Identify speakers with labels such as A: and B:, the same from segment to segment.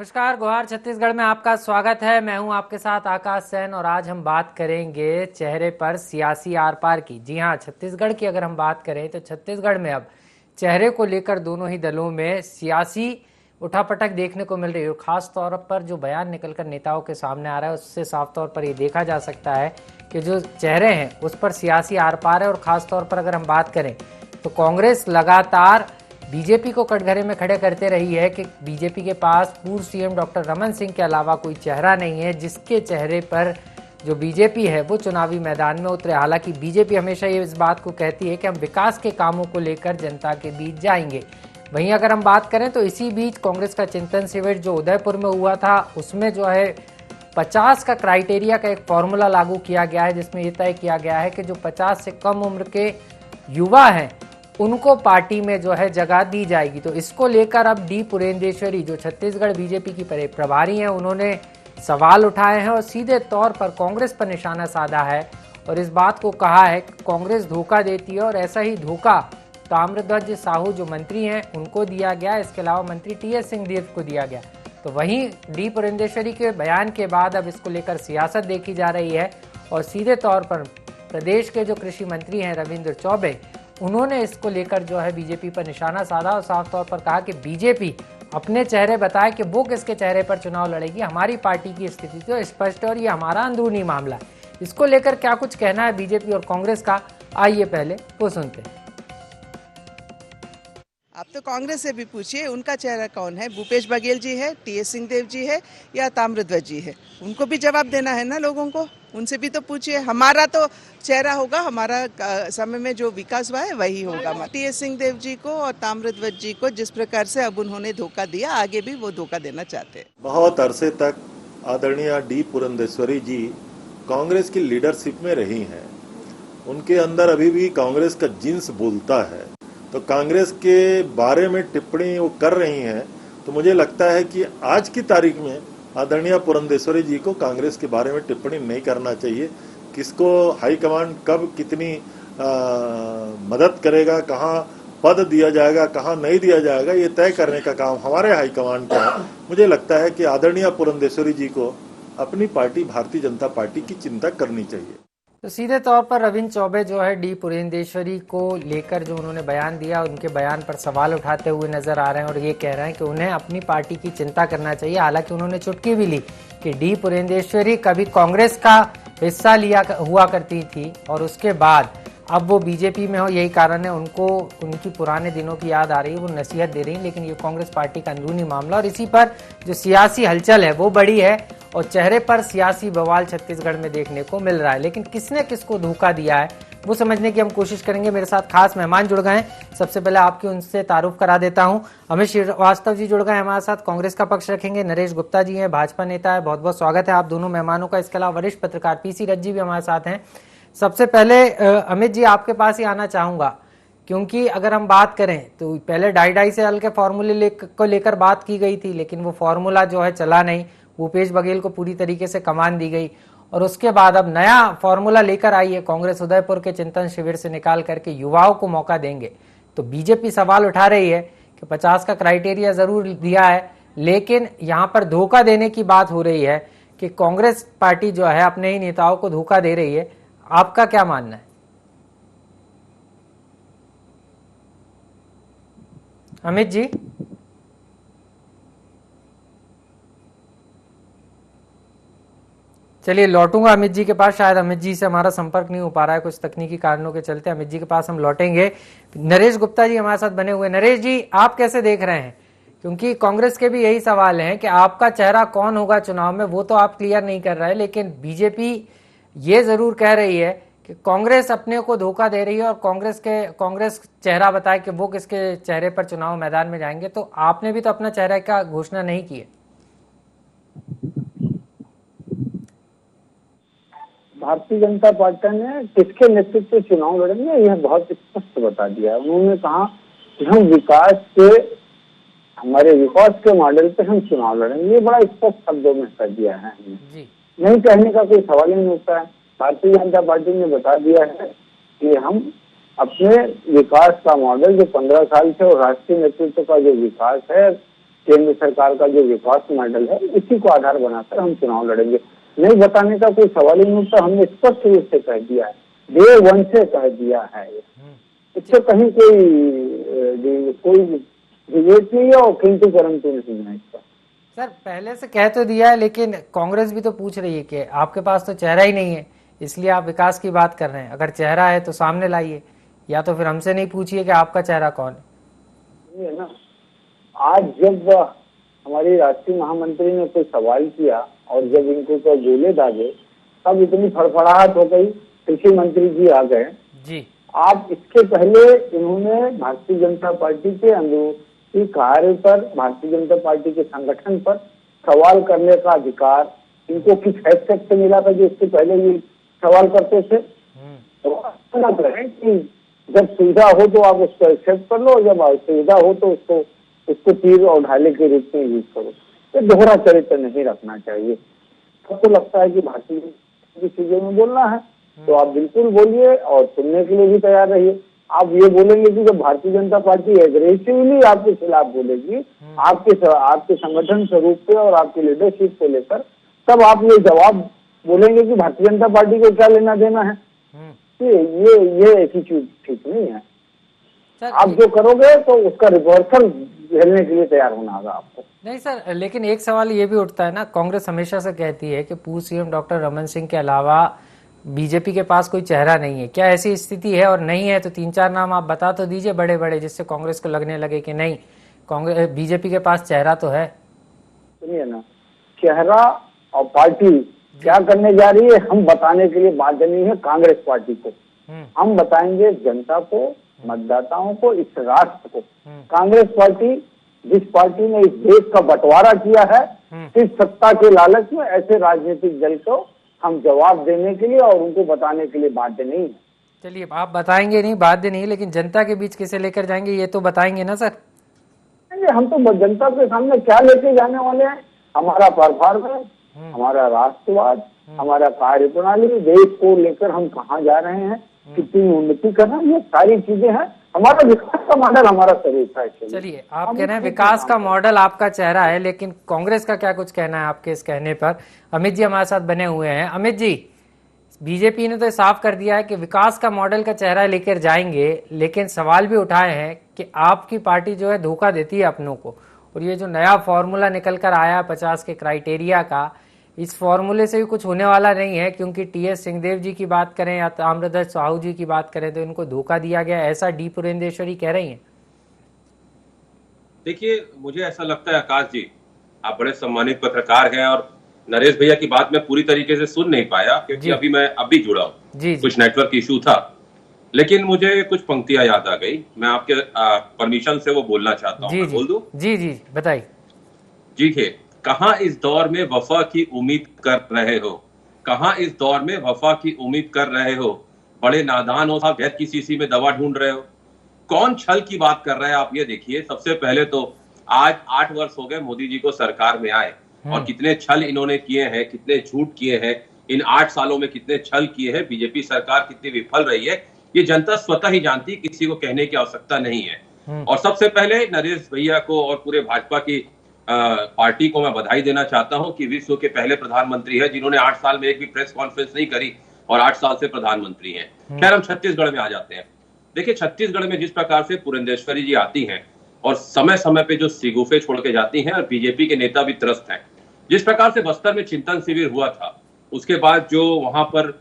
A: नमस्कार, गुहार छत्तीसगढ़ में आपका स्वागत है। मैं हूं आपके साथ आकाश सैन और आज हम बात करेंगे चेहरे पर सियासी आर पार की। जी हां, छत्तीसगढ़ की अगर हम बात करें तो छत्तीसगढ़ में अब चेहरे को लेकर दोनों ही दलों में सियासी उठापटक देखने को मिल रही है और खास तौर पर जो बयान निकलकर नेताओं के सामने आ रहा है उससे साफ तौर पर ये देखा जा सकता है कि जो चेहरे हैं उस पर सियासी आर पार है। और खास तौर पर अगर हम बात करें तो कांग्रेस लगातार बीजेपी को कटघरे में खड़े करते रही है कि बीजेपी के पास पूर्व सीएम डॉक्टर रमन सिंह के अलावा कोई चेहरा नहीं है जिसके चेहरे पर जो बीजेपी है वो चुनावी मैदान में उतरे। हालांकि बीजेपी हमेशा ये इस बात को कहती है कि हम विकास के कामों को लेकर जनता के बीच जाएंगे। वहीं अगर हम बात करें तो इसी बीच कांग्रेस का चिंतन शिविर जो उदयपुर में हुआ था उसमें जो है 50 का क्राइटेरिया का एक फॉर्मूला लागू किया गया है, जिसमें यह तय किया गया है कि जो 50 से कम उम्र के युवा हैं उनको पार्टी में जो है जगह दी जाएगी। तो इसको लेकर अब डी पुरेंदेश्वरी जो छत्तीसगढ़ बीजेपी की प्रभारी हैं उन्होंने सवाल उठाए हैं और सीधे तौर पर कांग्रेस पर निशाना साधा है और इस बात को कहा है कि कांग्रेस धोखा देती है और ऐसा ही धोखा ताम्रध्वज साहू जो मंत्री हैं उनको दिया गया, इसके अलावा मंत्री टीएस सिंहदेव को दिया गया। तो वहीं डी पुरेंदेश्वरी के बयान के बाद अब इसको लेकर सियासत देखी जा रही है और सीधे तौर पर प्रदेश के जो कृषि मंत्री हैं रविंद्र चौबे उन्होंने इसको लेकर जो है बीजेपी पर निशाना साधा और साफ तौर पर कहा कि बीजेपी अपने चेहरे बताए कि वो किसके चेहरे पर चुनाव लड़ेगी। हमारी पार्टी की स्थिति तो स्पष्ट है और ये हमारा अंदरूनी मामला है। इसको लेकर क्या कुछ कहना है बीजेपी और कांग्रेस का, आइए पहले वो सुनते हैं।
B: आप तो कांग्रेस से भी पूछिए उनका चेहरा कौन है, भूपेश बघेल जी है, टीएस सिंहदेव जी है या ताम्रध्वज जी है, उनको भी जवाब देना है ना लोगों को, उनसे भी तो पूछिए। हमारा तो चेहरा होगा, हमारा समय में जो विकास हुआ है वही होगा। टीएस सिंहदेव जी को और ताम्रध्वज जी को जिस प्रकार से अब उन्होंने धोखा दिया आगे भी वो धोखा देना चाहते हैं।
C: बहुत अरसे तक आदरणीय डी पुरंदेश्वरी जी कांग्रेस की लीडरशिप में रही हैं, उनके अंदर अभी भी कांग्रेस का जिन्स बोलता है, तो कांग्रेस के बारे में टिप्पणी वो कर रही हैं। तो मुझे लगता है कि आज की तारीख में आदरणीय पुरंदेश्वरी जी को कांग्रेस के बारे में टिप्पणी नहीं करना चाहिए। किसको हाईकमांड कब कितनी मदद करेगा, कहाँ पद दिया जाएगा, कहाँ नहीं दिया जाएगा, ये तय करने का काम हमारे हाईकमांड का है। मुझे लगता है कि आदरणीय पुरंदेश्वरी जी को अपनी पार्टी भारतीय जनता पार्टी की चिंता करनी चाहिए।
A: तो सीधे तौर पर रविंद्र चौबे जो है डी पुरेंदेश्वरी को लेकर जो उन्होंने बयान दिया उनके बयान पर सवाल उठाते हुए नजर आ रहे हैं और ये कह रहे हैं कि उन्हें अपनी पार्टी की चिंता करना चाहिए। हालांकि उन्होंने चुटकी भी ली कि डी पुरेंदेश्वरी कभी कांग्रेस का हिस्सा लिया हुआ करती थी और उसके बाद अब वो बीजेपी में हो, यही कारण है उनको उनकी पुराने दिनों की याद आ रही है, वो नसीहत दे रही है। लेकिन ये कांग्रेस पार्टी का अंदरूनी मामला और इसी पर जो सियासी हलचल है वो बड़ी है और चेहरे पर सियासी बवाल छत्तीसगढ़ में देखने को मिल रहा है। लेकिन किसने किसको धोखा दिया है वो समझने की हम कोशिश करेंगे। मेरे साथ खास मेहमान जुड़ गए हैं, सबसे पहले आपकी उनसे तारुफ करा देता हूं। अमित श्रीवास्तव जी जुड़ गए हमारे साथ, कांग्रेस का पक्ष रखेंगे। नरेश गुप्ता जी हैं, भाजपा नेता है। बहुत बहुत स्वागत है आप दोनों मेहमानों का। इसके अलावा वरिष्ठ पत्रकार पीसी रज्जी भी हमारे साथ हैं। सबसे पहले अमित जी आपके पास ही आना चाहूंगा, क्योंकि अगर हम बात करें तो पहले 2.5 साल के फॉर्मूले को लेकर बात की गई थी, लेकिन वो फॉर्मूला जो है चला नहीं, भूपेश बघेल को पूरी तरीके से कमान दी गई और उसके बाद अब नया फॉर्मूला लेकर आई है कांग्रेस, उदयपुर के चिंतन शिविर से निकाल करके युवाओं को मौका देंगे। तो बीजेपी सवाल उठा रही है कि 50 का क्राइटेरिया जरूर दिया है, लेकिन यहाँ पर धोखा देने की बात हो रही है कि कांग्रेस पार्टी जो है अपने ही नेताओं को धोखा दे रही है। आपका क्या मानना है अमित जी? चलिए लौटूंगा अमित जी के पास, शायद अमित जी से हमारा संपर्क नहीं हो पा रहा है कुछ तकनीकी कारणों के चलते। अमित जी के पास हम लौटेंगे। नरेश गुप्ता जी हमारे साथ बने हुए। नरेश जी आप कैसे देख रहे हैं, क्योंकि कांग्रेस के भी यही सवाल है कि आपका चेहरा कौन होगा चुनाव में, वो तो आप क्लियर नहीं कर रहे, लेकिन बीजेपी ये जरूर कह रही है कि कांग्रेस अपने को धोखा दे रही है और कांग्रेस चेहरा बताए कि वो किसके चेहरे पर चुनाव मैदान में जाएंगे। तो आपने भी तो अपना चेहरे का घोषणा नहीं की है।
D: भारतीय जनता पार्टी ने किसके नेतृत्व से चुनाव लड़ेंगे यह बहुत स्पष्ट बता दिया। उन्होंने कहा कि हम हमारे विकास के मॉडल पे हम चुनाव लड़ेंगे, ये बड़ा स्पष्ट शब्दों में कर दिया है। नहीं कहने का कोई सवाल ही नहीं होता है। भारतीय जनता पार्टी ने बता दिया है कि हम अपने विकास का मॉडल जो 15 साल से और राष्ट्रीय नेतृत्व का जो विकास है केंद्र सरकार का जो विकास मॉडल है इसी को आधार बनाकर हम चुनाव लड़ेंगे। नहीं बताने का कोई सवाल ही नहीं उठता। हमने स्पष्ट रूप से कह दिया है, डे वन से कह दिया है, इससे कहीं कोई डिबेट नहीं है और किंतु परंतु नहीं है इसका।
A: सर पहले से कह तो दिया है, लेकिन कांग्रेस भी तो पूछ रही है कि आपके पास तो चेहरा ही नहीं है, इसलिए आप विकास की बात कर रहे हैं। अगर चेहरा है तो सामने लाइए, या तो फिर हमसे नहीं पूछिए कि आपका चेहरा कौन
D: है ना। आज जब हमारी राष्ट्रीय महामंत्री ने कोई सवाल किया और जब इनको तो गोले दागे, तब इतनी फड़फड़ाहट हो गई, कृषि मंत्री जी आ गए
A: जी।
D: आप इसके पहले इन्होंने भारतीय जनता पार्टी के अंदरूनी कार्य पर, भारतीय जनता पार्टी के संगठन पर सवाल करने का अधिकार इनको किस हैसियत से मिला था जो इससे पहले ये सवाल करते थे? तो कि जब सुविधा हो तो आप उसको एक्सेप्ट कर लो, जब असुविधा हो तो उसको तीर और ढाले के रूप में यूज करो। ये दोहरा चरित्र नहीं रखना चाहिए। सबको लगता है कि भारतीय की चीजों में बोलना है तो आप बिल्कुल बोलिए और सुनने के लिए भी तैयार रहिए। आप ये बोलेंगे कि जब भारतीय जनता पार्टी एग्रेसिवली आपके खिलाफ बोलेगी, आपके संगठन स्वरूप पे और आपकी लीडरशिप को लेकर, तब आप ये जवाब बोलेंगे कि भारतीय जनता पार्टी को क्या लेना देना है। ये एटीट्यूड ठीक नहीं है। आप जो करोगे तो उसका रिवर्सल झेलने के लिए तैयार होना होगा आपको।
A: नहीं सर, लेकिन एक सवाल ये भी उठता है ना, कांग्रेस हमेशा से कहती है कि पूर्व सीएम डॉक्टर रमन सिंह के अलावा बीजेपी के पास कोई चेहरा नहीं है। क्या ऐसी स्थिति है? और नहीं है तो 3-4 नाम आप बता तो दीजिए बड़े बड़े, जिससे कांग्रेस को लगने लगे कि नहीं, कांग्रेस बीजेपी के पास चेहरा तो है।
D: सुनिए ना, चेहरा और पार्टी क्या करने जा रही है हम बताने के लिए बाध्य नहीं है कांग्रेस पार्टी को। हम बताएंगे जनता को, मतदाताओं को, इस राष्ट्र को। कांग्रेस पार्टी, जिस पार्टी ने इस देश का बंटवारा किया है, इस सत्ता के लालच में ऐसे राजनीतिक दल को हम जवाब देने के लिए और उनको बताने के लिए बाध्य नहीं है।
A: चलिए, आप बताएंगे नहीं, बाध्य नहीं, लेकिन जनता के बीच किसे लेकर जाएंगे ये तो बताएंगे ना सर?
D: हम तो जनता के सामने क्या लेके जाने वाले हैं? हमारा परफॉर्मेंस, हमारा राष्ट्रवाद, हमारा कार्य प्रणाली, देश को लेकर हम कहाँ जा रहे हैं, कितनी उन्नति करना, ये सारी चीजें हैं। हमारा विकास का मॉडल हमारा स्वरूप है।
A: चलिए, आप कह रहे हैं विकास का मॉडल आपका चेहरा है, लेकिन कांग्रेस का क्या कुछ कहना है आपके इस कहने पर? अमित जी हमारे साथ बने हुए हैं। अमित जी, बीजेपी ने तो साफ कर दिया है कि विकास का मॉडल का चेहरा लेकर जाएंगे, लेकिन सवाल भी उठाए हैं कि आपकी पार्टी जो है धोखा देती है अपनों को, और ये जो नया फॉर्मूला निकल कर आया 50 के क्राइटेरिया का, इस फॉर्मूले से भी कुछ होने वाला नहीं है, क्योंकि टीएस सिंहदेव जी की बात करें या ताम्रध्वज साहू जी की बात करें तो इनको धोखा दिया गया, ऐसा डी पुरेंदेश्वरी कह रही हैं।
E: देखिए, मुझे ऐसा लगता है आकाश जी, आप बड़े सम्मानित पत्रकार हैं और नरेश भैया की बात मैं पूरी तरीके से सुन नहीं पाया क्योंकि अभी मैं अभी जुड़ा हूँ, कुछ नेटवर्क इशू था, लेकिन मुझे कुछ पंक्तियां याद आ गई। मैं आपके परमिशन से वो बोलना चाहता हूँ। बोल दूं?
A: जी जी बताइए।
E: जी है, कहाँ इस दौर में वफा की उम्मीद कर रहे हो, कहाँ इस दौर में वफा की उम्मीद कर रहे हो, बड़े नादान हो साहब, वैद की शीशी में दवा ढूंढ रहे हो। कौन छल की बात कर रहा है आप ये देखिए। सबसे पहले तो आज 8 वर्ष हो गए मोदी जी को सरकार में आए और कितने छल इन्होंने किए हैं, कितने झूठ किए हैं, इन 8 सालों में कितने छल किए हैं, बीजेपी सरकार कितनी विफल रही है, ये जनता स्वतः ही जानती, किसी को कहने की आवश्यकता नहीं है। और सबसे पहले नरेश भैया को और पूरे भाजपा की पार्टी को मैं बधाई देना चाहता हूं कि विश्व के पहले प्रधानमंत्री है जिन्होंने 8 साल में एक भी प्रेस कॉन्फ्रेंस नहीं करी और 8 साल से प्रधानमंत्री हैं। खैर, हम छत्तीसगढ़ में आ जाते हैं। देखिए, छत्तीसगढ़ में जिस प्रकार से पुरंदेश्वरी जी आती हैं और समय समय पे जो सिगुफे छोड़ के जाती हैं और बीजेपी के नेता भी त्रस्त हैं, जिस प्रकार से बस्तर में चिंतन शिविर हुआ था, उसके बाद जो वहां पर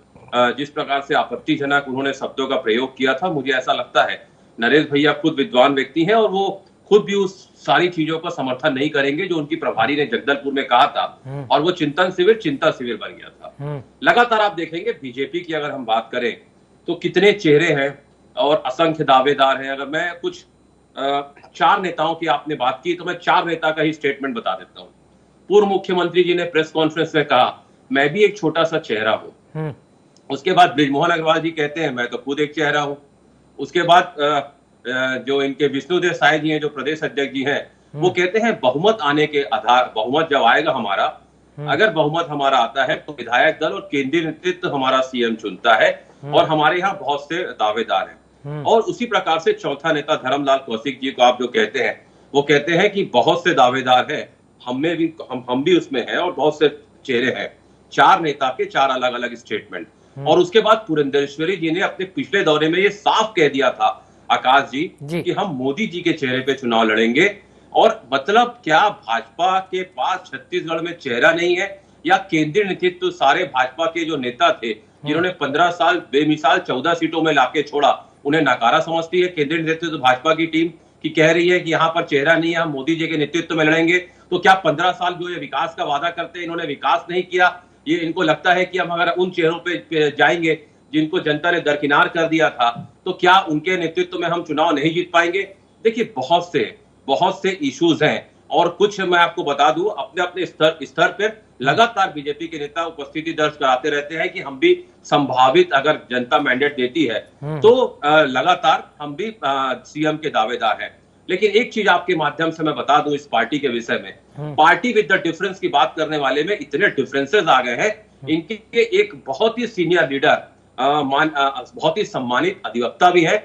E: जिस प्रकार से आपत्तिजनक उन्होंने शब्दों का प्रयोग किया था, मुझे ऐसा लगता है नरेश भैया खुद विद्वान व्यक्ति हैं और वो खुद भी उस सारी चीजों का समर्थन नहीं करेंगे जो उनकी प्रभारी ने जगदलपुर में कहा था, और वो चिंतन शिविर चिंता शिविर बन गया था। लगातार आप देखेंगे बीजेपी की अगर हम बात करें तो कितने चेहरे हैं और असंख्य दावेदार हैं। अगर मैं कुछ 4 नेताओं की आपने बात की तो मैं 4 नेता का ही स्टेटमेंट बता देता हूं। पूर्व मुख्यमंत्री जी ने प्रेस कॉन्फ्रेंस में कहा, मैं भी एक छोटा सा चेहरा हूं। उसके बाद बृजमोहन अग्रवाल जी कहते हैं, मैं तो खुद एक चेहरा हूं। उसके बाद जो इनके विष्णुदेव साय जी हैं, जो प्रदेश अध्यक्ष जी हैं, वो कहते हैं बहुमत आने के आधार, बहुमत जब आएगा हमारा, अगर बहुमत हमारा आता है तो विधायक दल और केंद्रीय नेतृत्व हमारा सीएम चुनता है और हमारे यहाँ बहुत से दावेदार हैं। और उसी प्रकार से चौथा नेता धर्मलाल कौशिक जी को आप जो कहते हैं, वो कहते हैं कि बहुत से दावेदार हैं, हम भी उसमें हैं और बहुत से चेहरे हैं। 4 नेता के 4 अलग अलग स्टेटमेंट। और उसके बाद पुरंदेश्वरी जी ने अपने पिछले दौरे में ये साफ कह दिया था आकाश जी कि हम मोदी जी के चेहरे पे चुनाव लड़ेंगे। और मतलब क्या भाजपा के पास छत्तीसगढ़ में चेहरा नहीं है, या केंद्रीय नेतृत्व सारे भाजपा के जो नेता थे जिन्होंने 15 साल बेमिसाल 14 सीटों में लाके छोड़ा, उन्हें नकारा समझती है केंद्रीय नेतृत्व भाजपा की टीम की कह रही है कि यहाँ पर चेहरा नहीं है, हम मोदी जी के नेतृत्व में लड़ेंगे। तो क्या 15 साल जो ये विकास का वादा करते हैं, इन्होंने विकास नहीं किया? ये इनको लगता है कि हम अगर उन चेहरों पे जाएंगे जिनको जनता ने दरकिनार कर दिया था, तो क्या उनके नेतृत्व में हम चुनाव नहीं जीत पाएंगे? देखिए बहुत से इश्यूज हैं, और कुछ मैं आपको बता दूं, अपने अपने स्तर पर लगातार बीजेपी के नेता उपस्थिति दर्ज कराते रहते हैं कि हम भी संभावित, अगर जनता मैंडेट देती है तो लगातार हम भी सीएम के दावेदार हैं। लेकिन एक चीज आपके माध्यम से मैं बता दूं इस पार्टी के विषय में, पार्टी विद द डिफरेंस की बात करने वाले में इतने डिफरेंसेस आ गए हैं। इनके एक बहुत ही सीनियर लीडर, बहुत ही सम्मानित अधिवक्ता भी है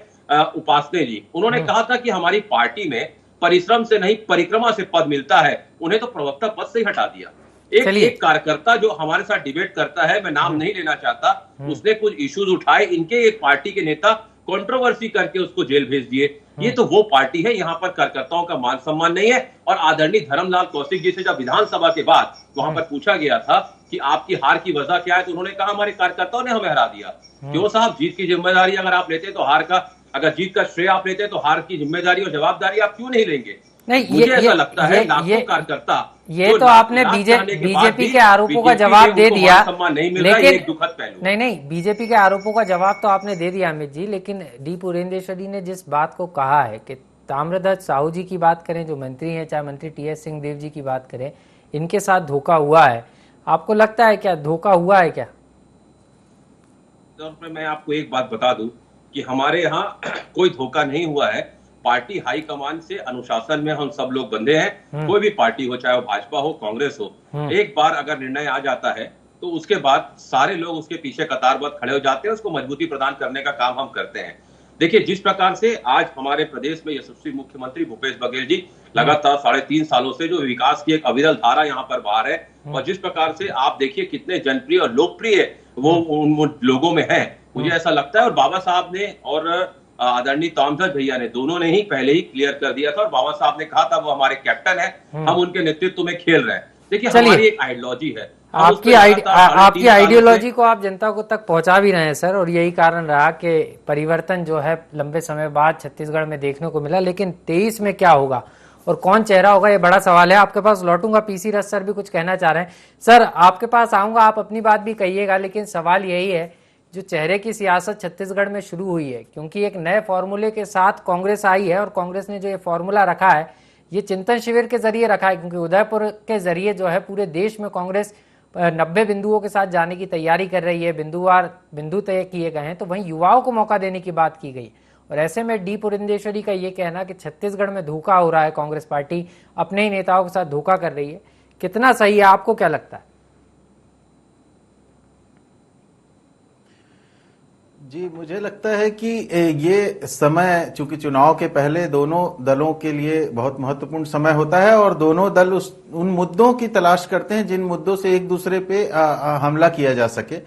E: उपासने जी, उन्होंने कहा था कि हमारी पार्टी में परिश्रम से नहीं परिक्रमा से पद मिलता है, उन्हें तो प्रवक्ता पद से ही हटा दिया। एक कार्यकर्ता जो हमारे साथ डिबेट करता है, मैं नाम नहीं लेना चाहता, उसने कुछ इश्यूज उठाए, इनके एक पार्टी के नेता कंट्रोवर्सी करके उसको जेल भेज दिए। ये तो वो पार्टी है, यहाँ पर कार्यकर्ताओं का मान सम्मान नहीं है। और आदरणीय धर्मलाल कौशिक जी से जब विधानसभा के बाद वहां पर पूछा गया था कि आपकी हार की वजह क्या है, तो उन्होंने कहा हमारे कार्यकर्ताओं ने हमें हरा दिया। क्यों साहब, जीत की जिम्मेदारी अगर आप लेते तो हार का, अगर जीत का श्रेय आप लेते तो हार की जिम्मेदारी और जवाबदारी आप क्यों नहीं लेंगे?
A: नहीं,
E: मुझे ऐसा लगता है लाखों कार्यकर्ता,
A: ये तो आपने बीजेपी के आरोपों का जवाब दे दिया, लेकिन नहीं, बीजेपी के आरोपों का जवाब तो आपने दे दिया अमित जी। लेकिन डी पुरंदेश्वरी ने जिस बात को कहा है कि ताम्रध्वज साहू जी की बात करें, जो मंत्री हैं, चाहे मंत्री टीएस सिंहदेव जी की बात करें, इनके साथ धोखा हुआ है। आपको लगता है क्या धोखा हुआ है क्या?
E: मैं आपको एक बात बता दूं कि हमारे यहाँ कोई धोखा नहीं हुआ है। पार्टी हाईकमान से अनुशासन में हम सब लोग बंधे हैं। कोई भी पार्टी हो, चाहे वो भाजपा हो, कांग्रेस हो, एक बार अगर निर्णय आ जाता है तो उसके बाद सारे लोग उसके पीछे कतारबद्ध खड़े हो जाते हैं, उसको मजबूती प्रदान करने का काम हम करते हैं। देखिए, जिस प्रकार से आज हमारे प्रदेश में यशस्वी मुख्यमंत्री भूपेश बघेल जी लगातार 3.5 सालों से जो विकास की एक अविरल धारा यहाँ पर बाहर है, और जिस प्रकार से आप देखिए कितने जनप्रिय और लोकप्रिय वो उन लोगों में है, मुझे ऐसा लगता है। और बाबा साहब ने और आदरणीय ताम्रध्वज भैया ने, दोनों ने ही पहले ही क्लियर कर दिया था, और बाबा साहब ने कहा था वो हमारे कैप्टन है, हम उनके नेतृत्व में खेल रहे हैं। देखिए, हमारी एक आइडियोलॉजी है,
A: आपकी आइडियोलॉजी को आप जनता को तक पहुंचा भी रहे हैं सर, और यही कारण रहा कि परिवर्तन जो है लंबे समय बाद छत्तीसगढ़ में देखने को मिला। लेकिन 23 में क्या होगा और कौन चेहरा होगा, ये बड़ा सवाल है। आपके पास लौटूंगा, पीसी रथ सर भी कुछ कहना चाह रहे हैं। सर, आपके पास आऊंगा, आप अपनी बात भी कहिएगा, लेकिन सवाल यही है, जो चेहरे की सियासत छत्तीसगढ़ में शुरू हुई है, क्योंकि एक नए फॉर्मूले के साथ कांग्रेस आई है, और कांग्रेस ने जो ये फॉर्मूला रखा है, ये चिंतन शिविर के जरिए रखा है, क्योंकि उदयपुर के जरिए जो है पूरे देश में कांग्रेस 90 बिंदुओं के साथ जाने की तैयारी कर रही है, बिंदु तय किए गए हैं, तो वहीं युवाओं को मौका देने की बात की गई। और ऐसे में डी पुरंदेश्वरी का ये कहना कि छत्तीसगढ़ में धोखा हो रहा है, कांग्रेस पार्टी अपने ही नेताओं के साथ धोखा कर रही है, कितना सही है, आपको क्या लगता है?
F: जी, मुझे लगता है कि ये समय, चूंकि चुनाव के पहले दोनों दलों के लिए बहुत महत्वपूर्ण समय होता है, और दोनों दल उन मुद्दों की तलाश करते हैं जिन मुद्दों से एक दूसरे पे हमला किया जा सके।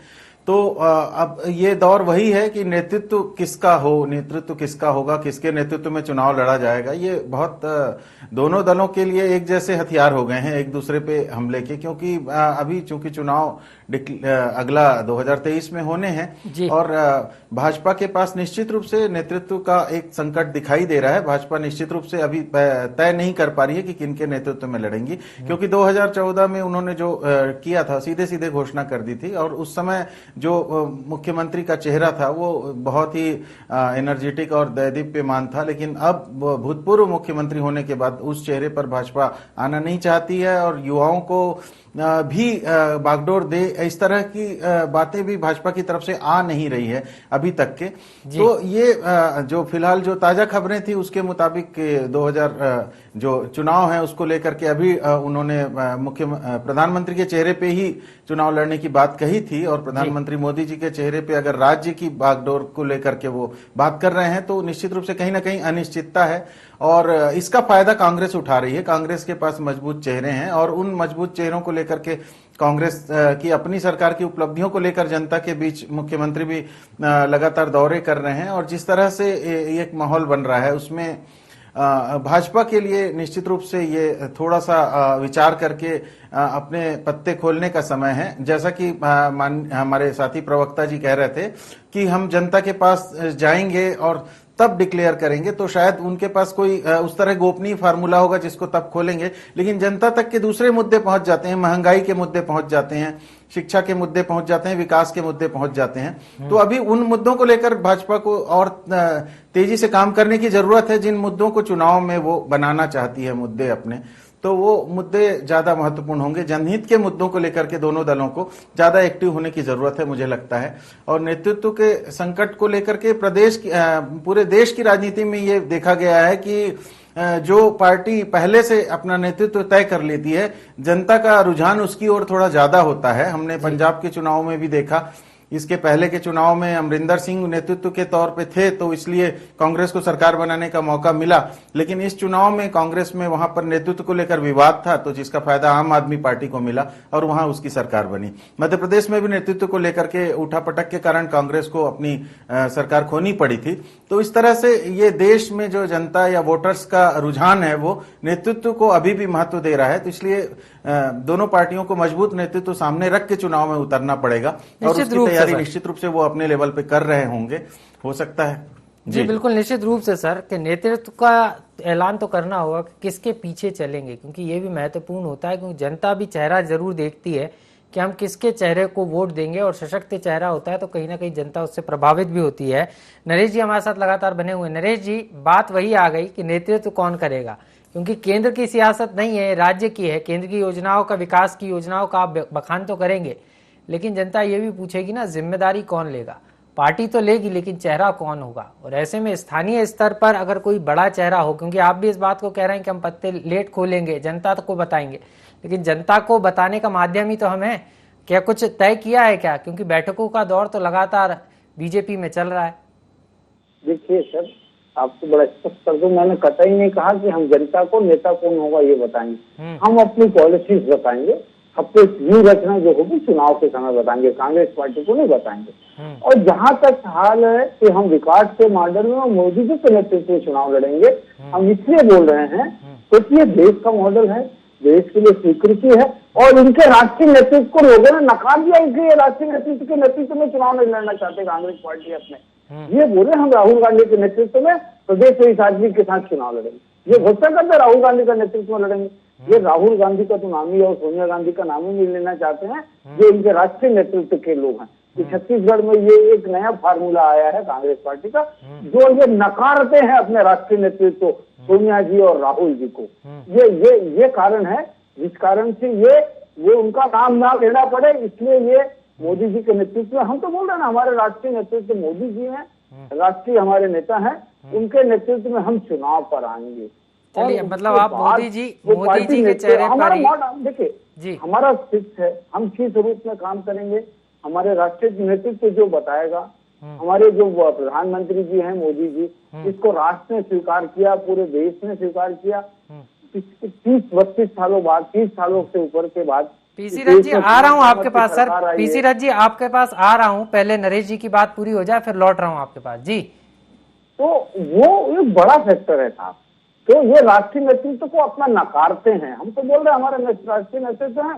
F: तो अब ये दौर वही है कि नेतृत्व किसका होगा, किसके नेतृत्व में चुनाव लड़ा जाएगा, ये बहुत दोनों दलों के लिए एक जैसे हथियार हो गए हैं एक दूसरे पे हमले के, क्योंकि अभी चूंकि चुनाव अगला 2023 में होने हैं, और भाजपा के पास निश्चित रूप से नेतृत्व का एक संकट दिखाई दे रहा है। भाजपा निश्चित रूप से अभी तय नहीं कर पा रही है कि किनके नेतृत्व में लड़ेंगी, क्योंकि 2014 में उन्होंने जो किया था, सीधे सीधे घोषणा कर दी थी, और उस समय जो मुख्यमंत्री का चेहरा था वो बहुत ही एनर्जेटिक और दैदीप्यमान था। लेकिन अब भूतपूर्व मुख्यमंत्री होने के बाद उस चेहरे पर भाजपा आना नहीं चाहती है, और युवाओं को भी बागडोर दे, इस तरह की बातें भी भाजपा की तरफ से आ नहीं रही है अभी तक के। तो ये जो फिलहाल जो ताजा खबरें थी उसके मुताबिक 2000 जो चुनाव है उसको लेकर के अभी उन्होंने प्रधानमंत्री के चेहरे पे ही चुनाव लड़ने की बात कही थी, और प्रधानमंत्री मोदी जी के चेहरे पे अगर राज्य की बागडोर को लेकर के वो बात कर रहे हैं तो निश्चित रूप से कहीं ना कहीं अनिश्चितता है, और इसका फायदा कांग्रेस उठा रही है। कांग्रेस के पास मजबूत चेहरे हैं और उन मजबूत चेहरों को लेकर के कांग्रेस की अपनी सरकार की उपलब्धियों को लेकर जनता के बीच मुख्यमंत्री भी लगातार दौरे कर रहे हैं, और जिस तरह से एक माहौल बन रहा है उसमें भाजपा के लिए निश्चित रूप से ये थोड़ा सा विचार करके अपने पत्ते खोलने का समय है। जैसा कि हमारे साथी प्रवक्ता जी कह रहे थे कि हम जनता के पास जाएंगे और तब डिक्लेयर करेंगे, तो शायद उनके पास कोई उस तरह गोपनीय फार्मूला होगा जिसको तब खोलेंगे, लेकिन जनता तक के दूसरे मुद्दे पहुंच जाते हैं, महंगाई के मुद्दे पहुंच जाते हैं, शिक्षा के मुद्दे पहुंच जाते हैं, विकास के मुद्दे पहुंच जाते हैं। तो अभी उन मुद्दों को लेकर भाजपा को और तेजी से काम करने की जरूरत है, जिन मुद्दों को चुनाव में वो बनाना चाहती है मुद्दे अपने, तो वो मुद्दे ज्यादा महत्वपूर्ण होंगे। जनहित के मुद्दों को लेकर के दोनों दलों को ज्यादा एक्टिव होने की जरूरत है मुझे लगता है। और नेतृत्व के संकट को लेकर के पूरे देश की राजनीति में ये देखा गया है कि जो पार्टी पहले से अपना नेतृत्व तय कर लेती है, जनता का रुझान उसकी ओर थोड़ा ज्यादा होता है। हमने पंजाब के चुनाव में भी देखा, इसके पहले के चुनाव में अमरिंदर सिंह नेतृत्व के तौर पे थे तो इसलिए कांग्रेस को सरकार बनाने का मौका मिला, लेकिन इस चुनाव में कांग्रेस में वहां पर नेतृत्व को लेकर विवाद था, तो जिसका फायदा आम आदमी पार्टी को मिला और वहां उसकी सरकार बनी। मध्य प्रदेश में भी नेतृत्व को लेकर के उठापटक के कारण कांग्रेस को अपनी सरकार खोनी पड़ी थी। तो इस तरह से ये देश में जो जनता या वोटर्स का रुझान है वो नेतृत्व को अभी भी महत्व दे रहा है, तो इसलिए दोनों पार्टियों को मजबूत नेतृत्व सामने रख के चुनाव में उतरना पड़ेगा, और उसकी तैयारी निश्चित रूप से वो अपने लेवल पे कर रहे होंगे, हो सकता है।
A: जी बिल्कुल, निश्चित रूप से सर कि नेतृत्व का ऐलान तो करना होगा कि किसके पीछे चलेंगे, क्योंकि ये भी महत्वपूर्ण होता है, क्योंकि जनता भी चेहरा जरूर देखती है कि हम किसके चेहरे को वोट देंगे, और सशक्त चेहरा होता है तो कहीं ना कहीं जनता उससे प्रभावित भी होती है। नरेश जी हमारे साथ लगातार बने हुए। नरेश जी, बात वही आ गई कि नेतृत्व कौन करेगा, क्योंकि केंद्र की सियासत नहीं है, राज्य की है। केंद्र की योजनाओं का, विकास की योजनाओं का आप बखान तो करेंगे, लेकिन जनता ये भी पूछेगी ना, जिम्मेदारी कौन लेगा। पार्टी तो लेगी, लेकिन चेहरा कौन होगा। और ऐसे में स्थानीय स्तर पर अगर कोई बड़ा चेहरा हो, क्योंकि आप भी इस बात को कह रहे हैं कि हम पत्ते लेट खोलेंगे, जनता को बताएंगे, लेकिन जनता को बताने का माध्यम ही तो हम हैं। क्या कुछ तय किया है क्या, क्योंकि बैठकों का दौर तो लगातार बीजेपी में चल रहा है। देखिए
D: सर, आपको बड़ा स्पष्ट कर दूं, मैंने कतई नहीं कहा कि हम जनता को नेता कौन होगा ये बताएंगे। हम अपनी पॉलिसीज बताएंगे, सबको व्यू रचना जो होगी चुनाव के समय बताएंगे, कांग्रेस पार्टी को नहीं बताएंगे। और जहां तक हाल है कि हम विकास के मॉडल में और मोदी जी के नेतृत्व में चुनाव लड़ेंगे, हम इसलिए बोल रहे हैं क्योंकि ये देश का मॉडल है, देश के लिए स्वीकृति है, और इनके राष्ट्रीय नेतृत्व को लोगों ने नकार दिया, इसलिए राष्ट्रीय नेतृत्व के नेतृत्व में चुनाव नहीं लड़ना चाहते कांग्रेस पार्टी अपने। ये बोले हम राहुल गांधी के नेतृत्व में प्रदेश में इस आदमी के साथ चुनाव लड़ेंगे, ये घोषणा करते राहुल गांधी का नेतृत्व में लड़ेंगे। ये राहुल गांधी का तो नाम ही और सोनिया गांधी का नाम ही नहीं लेना चाहते हैं, जो इनके राष्ट्रीय नेतृत्व के लोग हैं। कि छत्तीसगढ़ में ये एक नया फार्मूला आया है कांग्रेस पार्टी का, जो ये नकारते हैं अपने राष्ट्रीय नेतृत्व सोनिया जी और राहुल जी को। ये कारण है जिस कारण से ये उनका नाम ना लेना पड़े, इसलिए ये मोदी जी के नेतृत्व में, हम तो बोल रहे हैं ना, हमारे राष्ट्रीय नेतृत्व मोदी जी हैं, राष्ट्रीय हमारे नेता हैं, उनके नेतृत्व में हम चुनाव पर आएंगे।
A: चलिए, मतलब आप मोदी जी के चेहरे पर ही
D: देखिए जी, हमारा फिक्स है, हम किस रूप में काम करेंगे, हमारे राष्ट्रीय नेतृत्व जो बताएगा। हमारे जो प्रधानमंत्री जी हैं मोदी जी, इसको राष्ट्र ने स्वीकार किया, पूरे देश ने स्वीकार किया। 30-32 सालों बाद, 30 सालों से ऊपर के बाद।
A: पीसी रथ जी आ रहा हूँ आपके पास सर, पीसी रथ जी आपके पास आ रहा हूँ, पहले नरेश जी की बात पूरी हो जाए फिर लौट रहा हूँ आपके पास जी।
D: तो वो एक बड़ा फैक्टर है साहब, तो ये राष्ट्रीय नेतृत्व को अपना नकारते हैं। हम तो बोल रहे हैं हमारे राष्ट्रीय नेतृत्व है,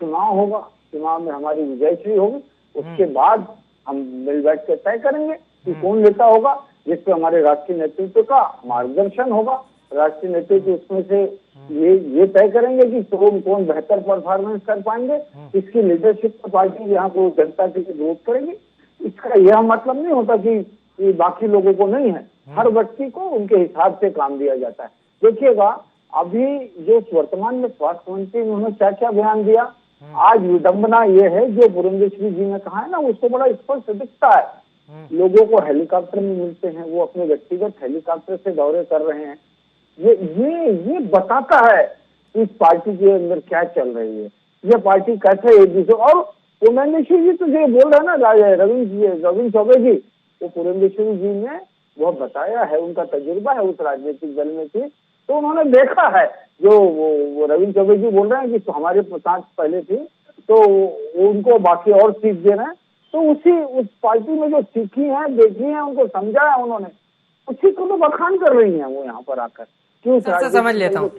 D: चुनाव होगा, चुनाव में हमारी विजयश्री होगी, उसके बाद हम मिल बैठ के तय करेंगे कि कौन नेता होगा, जिसपे हमारे राष्ट्रीय नेतृत्व का मार्गदर्शन होगा। राष्ट्रीय नेतृत्व उसमें से ये तय करेंगे कि कौन बेहतर परफॉर्मेंस कर पाएंगे, इसकी लीडरशिप पार्टी यहाँ को जनता के लिए विरोध करेगी। इसका यह मतलब नहीं होता कि बाकी लोगों को नहीं है, हर व्यक्ति को उनके हिसाब से काम दिया जाता है। देखिएगा अभी जो वर्तमान में स्वास्थ्य मंत्री उन्होंने क्या क्या बयान दिया, आज विडंबना ये है जो पुरंदेश्वरी जी ने कहा है ना, उसको बड़ा स्पष्ट दिखता है। लोगों को हेलीकॉप्टर में मिलते हैं, वो अपने व्यक्तिगत हेलीकॉप्टर से दौरे कर रहे हैं। ये बताता है इस पार्टी के अंदर क्या चल रही है, ये पार्टी कैसे एक दूसरे। और पुरंदेश्वरी जी तो जो बोल रहे हैं ना रविंद्र चौबे जी, वो पुरंदेश्वरी जी ने वो बताया है, उनका तजुर्बा है उस राजनीतिक दल में थी, तो उन्होंने देखा है। जो वो रविंद्र चौबे जी बोल रहे हैं कि तो हमारे साथ पहले थी, तो उनको बाकी और सीख दे रहे हैं, तो उस पार्टी में जो सीखी है, देखी है, उनको समझा है उन्होंने, उसी को तो बखान कर रही है वो यहाँ पर आकर। क्यों
A: समझ लेता हूँ,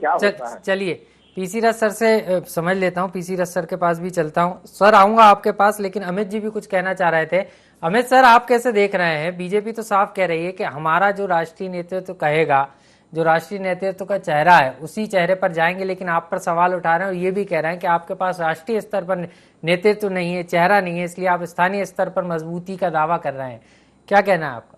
A: चलिए पीसी रस सर से समझ लेता हूँ, पीसी रस सर के पास भी चलता हूँ। सर आऊंगा आपके पास, लेकिन अमित जी भी कुछ कहना चाह रहे थे। अमित सर, आप कैसे देख रहे हैं? बीजेपी तो साफ कह रही है कि हमारा जो राष्ट्रीय नेतृत्व कहेगा, जो राष्ट्रीय नेतृत्व का चेहरा है उसी चेहरे पर जाएंगे, लेकिन आप पर सवाल उठा रहे हैं और ये भी कह रहे हैं कि आपके पास राष्ट्रीय स्तर पर नेतृत्व नहीं है, चेहरा नहीं है, इसलिए आप स्थानीय स्तर पर मजबूती का दावा कर रहे हैं। क्या कहना है आपका?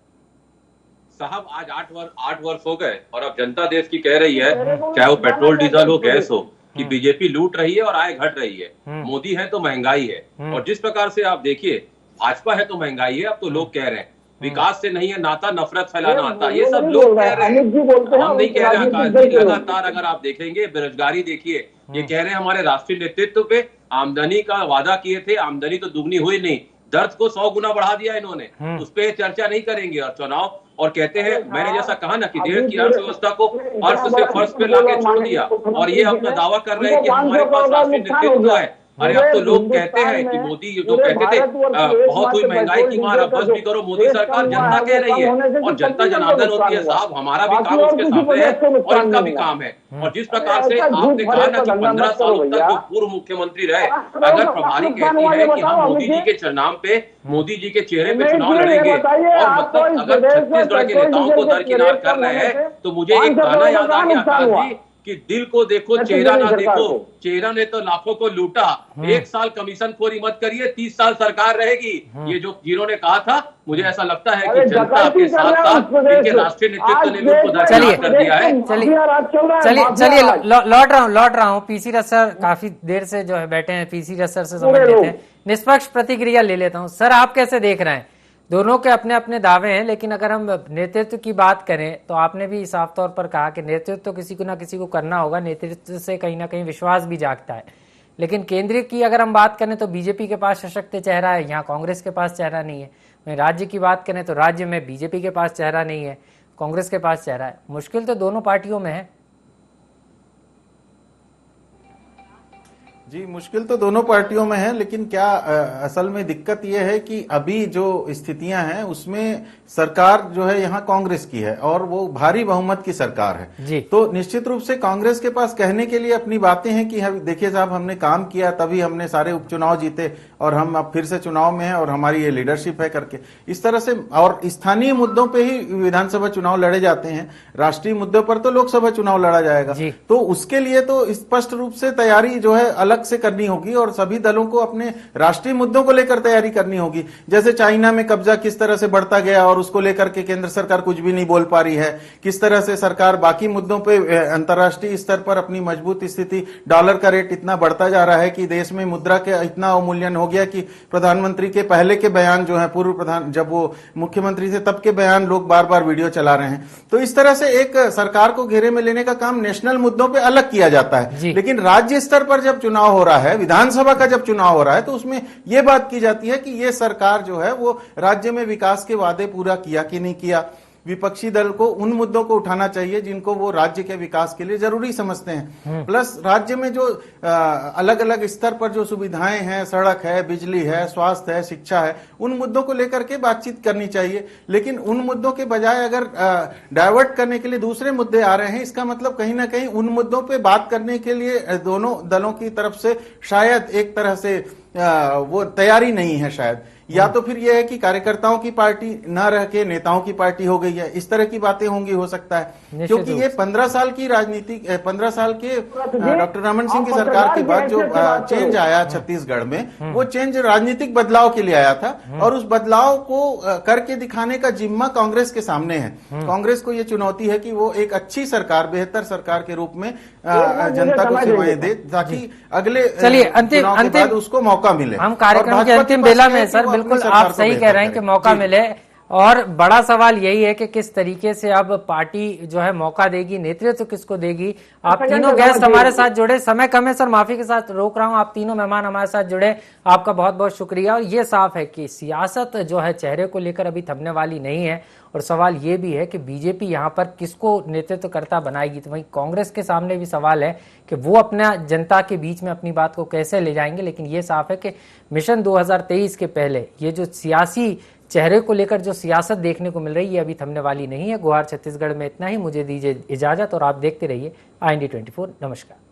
E: साहब, आज 8 वर्ष हो गए और अब जनता देश की कह रही है, चाहे वो पेट्रोल डीजल हो, गैस हो, कि बीजेपी लूट रही है और आय घट रही है। मोदी है तो महंगाई है। और जिस प्रकार से आप देखिए, भाजपा है तो महंगाई है। अब तो लोग कह रहे हैं विकास से नहीं है नाता, नफरत फैलाना आता। ये सब लोग कह रहे हैं, हम नहीं कह रहे। आकाश जी, लगातार अगर आप देखेंगे बेरोजगारी देखिए, ये कह रहे हैं हमारे राष्ट्रीय नेतृत्व पे आमदनी का वादा किए थे, आमदनी तो दुगनी हुई नहीं, दर्द को 100 गुना बढ़ा दिया इन्होंने। उस पर चर्चा नहीं करेंगे। और चुनाव, और कहते हैं, मैंने जैसा कहा ना कि देश की अर्थव्यवस्था को अर्थ से फर्श पे लाके छोड़ दिया, और ये अपना दावा कर रहे हैं कि हमारे पास राष्ट्रीय नेतृत्व है। अरे अब तो लोग कहते हैं कि मोदी जो कहते थे बहुत हुई महंगाई की मार, अब बस भी करो मोदी सरकार, जनता कह रही है। और जनता जनार्दन होती है साहब, हमारा भी काम उसके सामने है और इनका भी काम है। और जिस प्रकार से आपने कहा ना कि 15 सालों तक जो पूर्व मुख्यमंत्री रहे, अगर प्रभारी कहती है कि हम मोदी जी के नाम पे, मोदी जी के चेहरे पे चुनाव लड़ेंगे, और मतलब अगर छत्तीसगढ़ के नेताओं को दरकिनार कर रहे हैं, तो मुझे एक गाना याद आ गया आकाश जी कि दिल को देखो चेहरा ना देखो, चेहरा ने तो लाखों को लूटा, 1 साल कमीशन खोरी मत करिए, 30 साल सरकार रहेगी। ये जो जिन्होंने कहा था, मुझे ऐसा लगता है कि जनता के साथ साथ इनके राष्ट्रीय नेतृत्व ने भी उनको दरकिनार कर दिया है।
A: चलिए लौट रहा हूँ। पीसी रस सर काफी देर से जो है बैठे हैं, पीसी रस सर से समझ लेते हैं, निष्पक्ष प्रतिक्रिया ले लेता हूँ। सर, आप कैसे देख रहे हैं? दोनों के अपने अपने दावे हैं, लेकिन अगर हम नेतृत्व की बात करें तो आपने भी साफ तौर पर कहा कि नेतृत्व तो किसी को ना किसी को करना होगा, नेतृत्व से कहीं ना कहीं विश्वास भी जागता है। लेकिन केंद्र की अगर हम बात करें तो बीजेपी के पास सशक्त चेहरा है, यहाँ कांग्रेस के पास चेहरा नहीं है। वहीं राज्य की बात करें तो राज्य में बीजेपी के पास चेहरा नहीं है, कांग्रेस के पास चेहरा है। मुश्किल तो दोनों पार्टियों में है।
F: जी, मुश्किल तो दोनों पार्टियों में है, लेकिन क्या असल में दिक्कत यह है कि अभी जो स्थितियां हैं उसमें सरकार जो है यहाँ कांग्रेस की है और वो भारी बहुमत की सरकार है जी। तो निश्चित रूप से कांग्रेस के पास कहने के लिए अपनी बातें हैं कि देखिए साहब, हमने काम किया, तभी हमने सारे उपचुनाव जीते और हम अब फिर से चुनाव में हैं और हमारी ये लीडरशिप है करके इस तरह से। और स्थानीय मुद्दों पे ही विधानसभा चुनाव लड़े जाते हैं, राष्ट्रीय मुद्दों पर तो लोकसभा चुनाव लड़ा जाएगा। तो उसके लिए तो स्पष्ट रूप से तैयारी जो है अलग से करनी होगी और सभी दलों को अपने राष्ट्रीय मुद्दों को लेकर तैयारी करनी होगी। जैसे चाइना में कब्जा किस तरह से बढ़ता गया और उसको लेकर के केंद्र सरकार कुछ भी नहीं बोल पा रही है, किस तरह से सरकार बाकी मुद्दों पे अंतर्राष्ट्रीय स्तर पर अपनी मजबूत स्थिति, डॉलर का रेट इतना बढ़ता जा रहा है कि देश में मुद्रा के इतना अवमूल्यन हो गया कि प्रधानमंत्री के पहले के बयान जो है, पूर्व प्रधान जब वो मुख्यमंत्री थे तब के बयान लोग बार बार वीडियो चला रहे हैं। तो इस तरह से एक सरकार को घेरे में लेने का काम नेशनल मुद्दों पर अलग किया जाता है, लेकिन राज्य स्तर पर जब चुनाव हो रहा है, विधानसभा का जब चुनाव हो रहा है, तो उसमें यह बात की जाती है कि यह सरकार जो है वो राज्य में विकास के वादे पूरा किया कि नहीं किया। विपक्षी दल को उन मुद्दों को उठाना चाहिए जिनको वो राज्य के विकास के लिए जरूरी समझते हैं। प्लस राज्य में जो अलग अलग स्तर पर जो सुविधाएं हैं, सड़क है, बिजली है, स्वास्थ्य है, शिक्षा है, उन मुद्दों को लेकर के बातचीत करनी चाहिए। लेकिन उन मुद्दों के बजाय अगर डाइवर्ट करने के लिए दूसरे मुद्दे आ रहे हैं, इसका मतलब कहीं ना कहीं उन मुद्दों पर बात करने के लिए दोनों दलों की तरफ से शायद एक तरह से वो तैयारी नहीं है शायद, या तो फिर यह है कि कार्यकर्ताओं की पार्टी न रह के नेताओं की पार्टी हो गई है, इस तरह की बातें होंगी, हो सकता है। क्योंकि ये 15 साल की राजनीति, 15 साल के डॉक्टर रमन सिंह की सरकार के बाद जो चेंज आया छत्तीसगढ़ में, वो चेंज राजनीतिक बदलाव के लिए आया था, और उस बदलाव को करके दिखाने का जिम्मा कांग्रेस के सामने है। कांग्रेस को ये चुनौती है कि वो एक अच्छी सरकार, बेहतर सरकार के रूप में जनता को सेवाएं दे, ताकि अगले चुनाव के बाद उसको मौका मिले।
A: हम कार्यक्रम के अंतिम बेला में सर, बिल्कुल आप सही कह रहे हैं कि मौका मिले, और बड़ा सवाल यही है कि किस तरीके से अब पार्टी जो है मौका देगी, नेतृत्व किसको देगी। आप तीनों गेस्ट हमारे साथ जुड़े, समय कम है सर, माफी के साथ रोक रहा हूं, आप तीनों मेहमान हमारे साथ जुड़े, आपका बहुत बहुत शुक्रिया। और ये साफ है कि सियासत जो है चेहरे को लेकर अभी थमने वाली नहीं है, और सवाल ये भी है कि बीजेपी यहाँ पर किसको नेतृत्वकर्ता बनाएगी। तो वहीं कांग्रेस के सामने भी सवाल है कि वो अपना जनता के बीच में अपनी बात को कैसे ले जाएंगे। लेकिन ये साफ है कि मिशन 2023 के पहले ये जो सियासी चेहरे को लेकर जो सियासत देखने को मिल रही है अभी थमने वाली नहीं है। गुहार छत्तीसगढ़ में इतना ही, मुझे दीजिए इजाजत और आप देखते रहिए IND 24। नमस्कार।